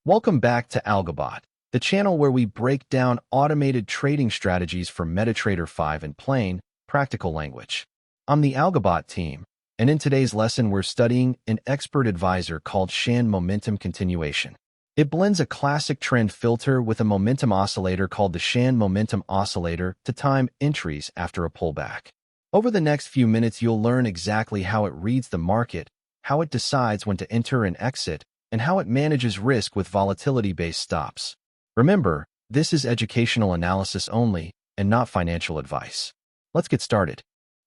Welcome back to AlgoBot, the channel where we break down automated trading strategies for MetaTrader 5 in plain, practical language. I'm the AlgoBot team, and in today's lesson we're studying an expert advisor called Chande Momentum Continuation. It blends a classic trend filter with a momentum oscillator called the Chande Momentum Oscillator to time entries after a pullback. Over the next few minutes you'll learn exactly how it reads the market, how it decides when to enter and exit, and how it manages risk with volatility-based stops. Remember, this is educational analysis only and not financial advice. Let's get started.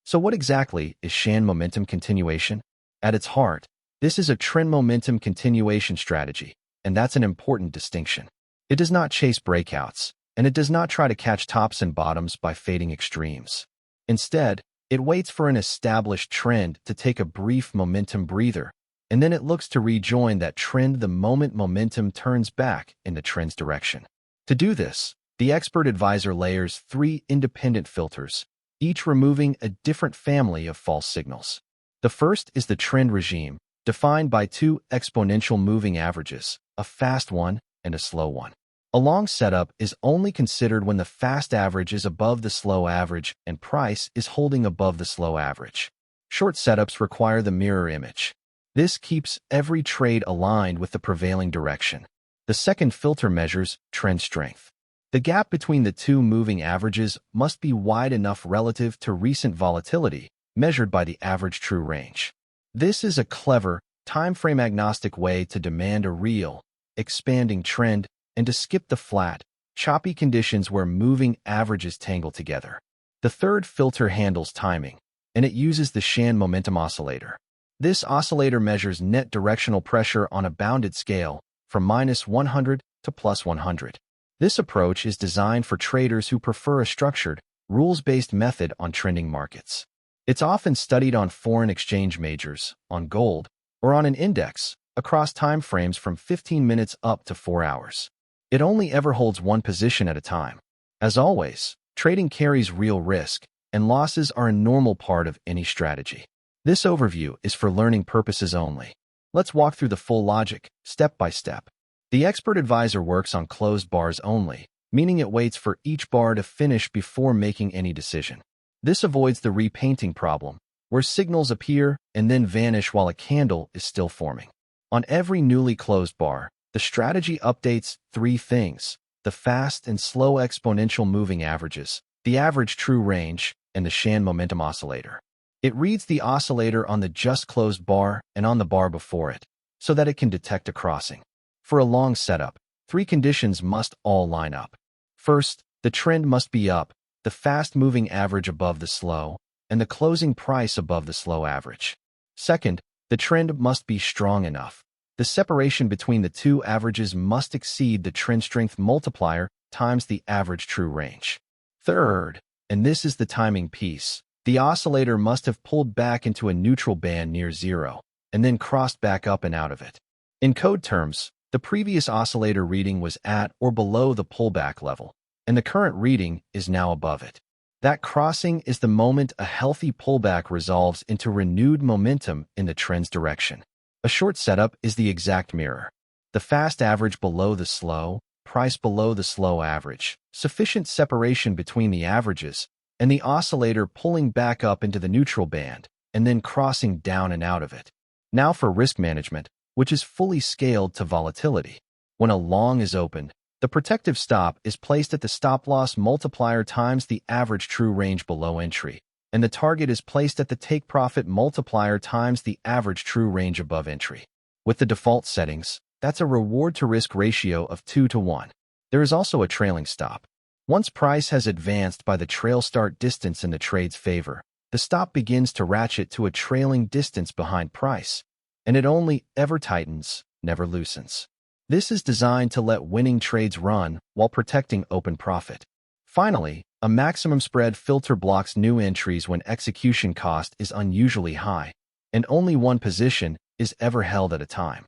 So what exactly is Chande Momentum Continuation? At its heart, this is a trend momentum continuation strategy, and that's an important distinction. It does not chase breakouts, and it does not try to catch tops and bottoms by fading extremes. Instead, it waits for an established trend to take a brief momentum breather, and then it looks to rejoin that trend the moment momentum turns back in the trend's direction. To do this, the expert advisor layers 3 independent filters, each removing a different family of false signals. The first is the trend regime, defined by 2 exponential moving averages, a fast one and a slow one. A long setup is only considered when the fast average is above the slow average and price is holding above the slow average. Short setups require the mirror image. This keeps every trade aligned with the prevailing direction. The second filter measures trend strength. The gap between the 2 moving averages must be wide enough relative to recent volatility, measured by the average true range. This is a clever, time-frame agnostic way to demand a real, expanding trend and to skip the flat, choppy conditions where moving averages tangle together. The third filter handles timing, and it uses the Chande Momentum Oscillator. This oscillator measures net directional pressure on a bounded scale from -100 to +100. This approach is designed for traders who prefer a structured, rules-based method on trending markets. It's often studied on foreign exchange majors, on gold, or on an index, across time frames from 15 minutes up to 4 hours. It only ever holds one position at a time. As always, trading carries real risk, and losses are a normal part of any strategy. This overview is for learning purposes only. Let's walk through the full logic, step by step. The expert advisor works on closed bars only, meaning it waits for each bar to finish before making any decision. This avoids the repainting problem, where signals appear and then vanish while a candle is still forming. On every newly closed bar, the strategy updates 3 things: the fast and slow exponential moving averages, the average true range, and the Chande Momentum Oscillator. It reads the oscillator on the just closed bar and on the bar before it, so that it can detect a crossing. For a long setup, 3 conditions must all line up. First, the trend must be up, the fast-moving average above the slow, and the closing price above the slow average. Second, the trend must be strong enough. The separation between the 2 averages must exceed the trend strength multiplier times the average true range. Third, and this is the timing piece, the oscillator must have pulled back into a neutral band near 0, and then crossed back up and out of it. In code terms, the previous oscillator reading was at or below the pullback level, and the current reading is now above it. That crossing is the moment a healthy pullback resolves into renewed momentum in the trend's direction. A short setup is the exact mirror. The fast average below the slow, price below the slow average, sufficient separation between the averages, and the oscillator pulling back up into the neutral band, and then crossing down and out of it. Now for risk management, which is fully scaled to volatility. When a long is opened, the protective stop is placed at the stop-loss multiplier times the average true range below entry, and the target is placed at the take-profit multiplier times the average true range above entry. With the default settings, that's a reward-to-risk ratio of 2 to 1. There is also a trailing stop. Once price has advanced by the trail start distance in the trade's favor, the stop begins to ratchet to a trailing distance behind price, and it only ever tightens, never loosens. This is designed to let winning trades run while protecting open profit. Finally, a maximum spread filter blocks new entries when execution cost is unusually high, and only one position is ever held at a time.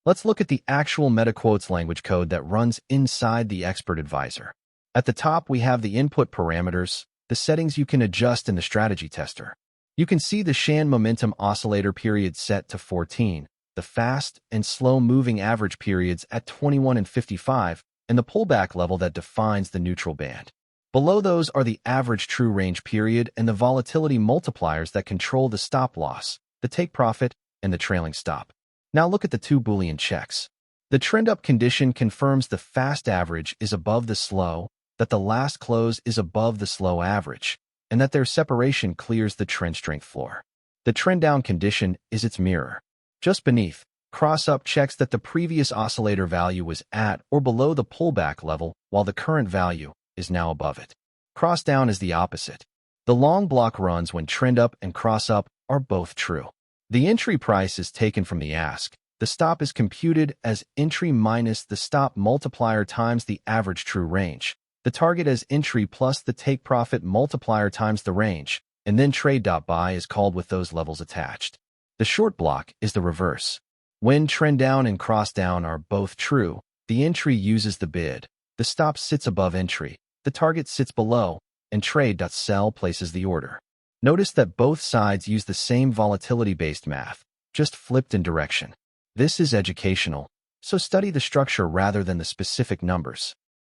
Let's look at the actual MetaQuotes language code that runs inside the expert advisor. At the top, we have the input parameters, the settings you can adjust in the strategy tester. You can see the Chande Momentum Oscillator period set to 14, the fast and slow moving average periods at 21 and 55, and the pullback level that defines the neutral band. Below those are the average true range period and the volatility multipliers that control the stop loss, the take profit, and the trailing stop. Now look at the two Boolean checks. The trend up condition confirms the fast average is above the slow, that the last close is above the slow average, and that their separation clears the trend strength floor. The trend down condition is its mirror. Just beneath, cross-up checks that the previous oscillator value was at or below the pullback level, while the current value is now above it. Cross-down is the opposite. The long block runs when trend up and cross-up are both true. The entry price is taken from the ask. The stop is computed as entry minus the stop multiplier times the average true range. The target as entry plus the take profit multiplier times the range, and then trade.buy is called with those levels attached. The short block is the reverse. When trend down and cross down are both true, the entry uses the bid, the stop sits above entry, the target sits below, and trade.sell places the order. Notice that both sides use the same volatility-based math, just flipped in direction. This is educational, so study the structure rather than the specific numbers.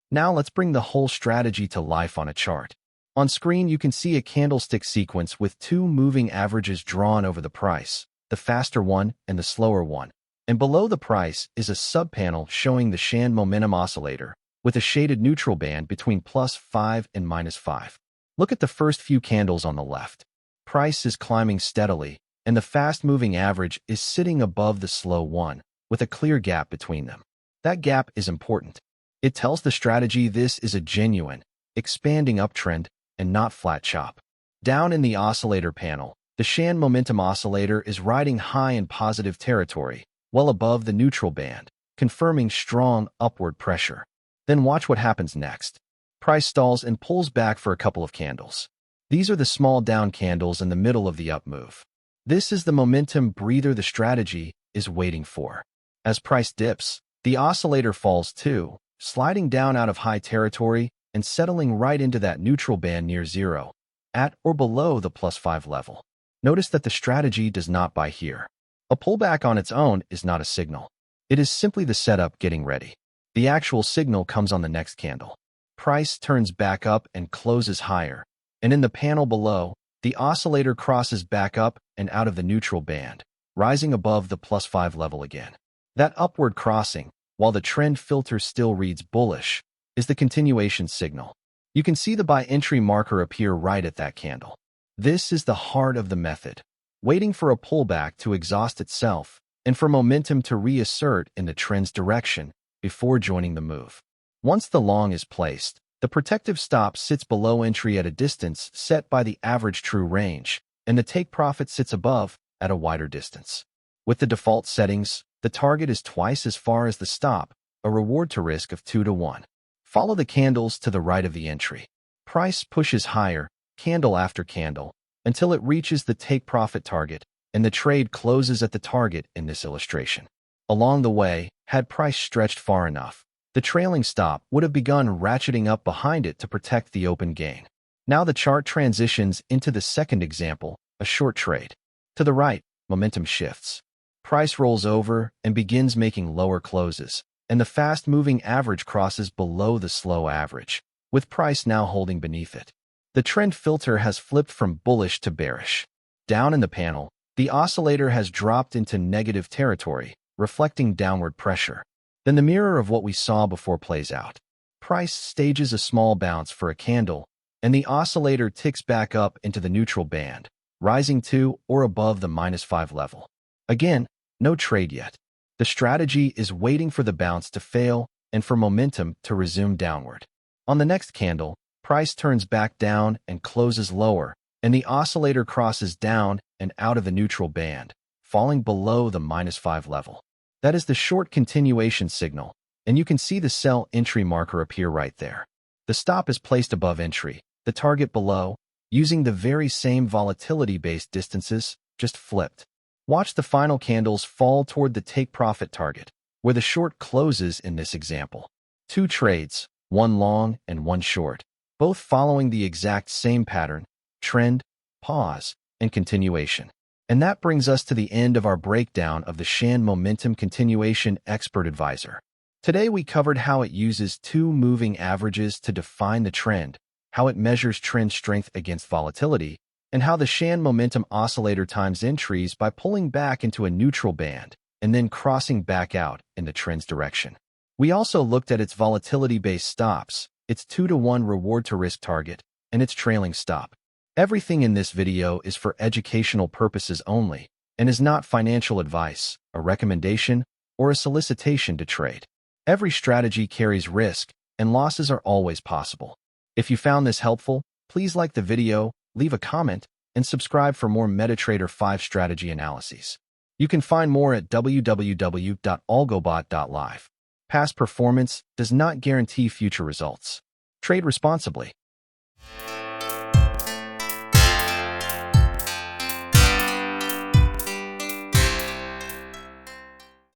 Now let's bring the whole strategy to life on a chart. On screen, you can see a candlestick sequence with two moving averages drawn over the price, the faster one and the slower one. And below the price is a subpanel showing the Chande Momentum Oscillator, with a shaded neutral band between +5 and -5. Look at the first few candles on the left. Price is climbing steadily, and the fast-moving average is sitting above the slow one, with a clear gap between them. That gap is important. It tells the strategy this is a genuine, expanding uptrend and not flat chop. Down in the oscillator panel, the Chande Momentum Oscillator is riding high in positive territory, well above the neutral band, confirming strong upward pressure. Then watch what happens next. Price stalls and pulls back for a couple of candles. These are the small down candles in the middle of the up move. This is the momentum breather the strategy is waiting for. As price dips, the oscillator falls too, sliding down out of high territory and settling right into that neutral band near zero, at or below the +5 level. Notice that the strategy does not buy here. A pullback on its own is not a signal. It is simply the setup getting ready. The actual signal comes on the next candle. Price turns back up and closes higher, and in the panel below, the oscillator crosses back up and out of the neutral band, rising above the +5 level again. That upward crossing, while the trend filter still reads bullish, is the continuation signal. You can see the buy entry marker appear right at that candle. This is the heart of the method, waiting for a pullback to exhaust itself and for momentum to reassert in the trend's direction before joining the move. Once the long is placed, the protective stop sits below entry at a distance set by the average true range, and the take profit sits above at a wider distance. With the default settings, the target is twice as far as the stop, a reward to risk of 2 to 1. Follow the candles to the right of the entry. Price pushes higher, candle after candle, until it reaches the take profit target, and the trade closes at the target in this illustration. Along the way, had price stretched far enough, the trailing stop would have begun ratcheting up behind it to protect the open gain. Now the chart transitions into the second example, a short trade. To the right, momentum shifts. Price rolls over and begins making lower closes, and the fast-moving average crosses below the slow average, with price now holding beneath it. The trend filter has flipped from bullish to bearish. Down in the panel, the oscillator has dropped into negative territory, reflecting downward pressure. Then the mirror of what we saw before plays out. Price stages a small bounce for a candle, and the oscillator ticks back up into the neutral band, rising to or above the -5 level. Again, no trade yet. The strategy is waiting for the bounce to fail and for momentum to resume downward. On the next candle, price turns back down and closes lower, and the oscillator crosses down and out of the neutral band, falling below the -5 level. That is the short continuation signal, and you can see the sell entry marker appear right there. The stop is placed above entry, the target below, using the very same volatility-based distances, just flipped. Watch the final candles fall toward the take profit target, where the short closes in this example. Two trades, one long and one short, both following the exact same pattern, trend, pause, and continuation. And that brings us to the end of our breakdown of the Chande Momentum Continuation Expert Advisor. Today we covered how it uses two moving averages to define the trend, how it measures trend strength against volatility, and how the Chande Momentum Oscillator times entries by pulling back into a neutral band and then crossing back out in the trend's direction. We also looked at its volatility-based stops, its 2-to-1 reward-to-risk target, and its trailing stop. Everything in this video is for educational purposes only and is not financial advice, a recommendation, or a solicitation to trade. Every strategy carries risk, and losses are always possible. If you found this helpful, please like the video, leave a comment, and subscribe for more MetaTrader 5 strategy analyses. You can find more at www.algobot.live. Past performance does not guarantee future results. Trade responsibly.